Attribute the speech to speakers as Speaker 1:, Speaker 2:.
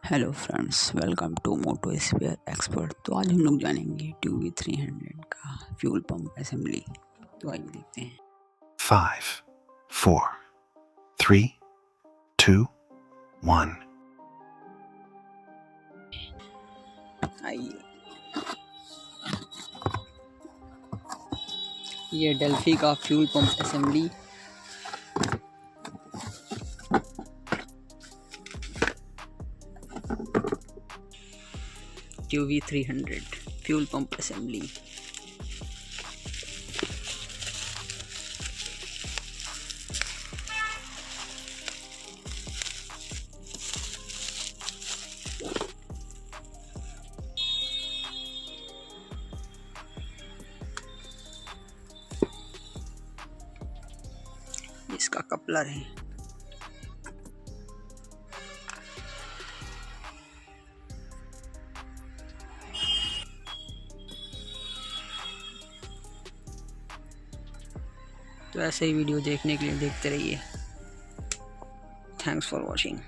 Speaker 1: Hello friends, welcome to Moto Spare Expert. तो आज हम लोग जानेंगे TUV 300 का फ्यूल पंप असेंबली। तो आइए देखते हैं।
Speaker 2: 5, 4, 3, 2, 1।
Speaker 1: आइए, ये डेल्फी का fuel pump assembly TUV 300 fuel pump assembly. इसका कपलर है। तो ऐसे ही वीडियो देखने के लिए देखते रहिए। Thanks for watching.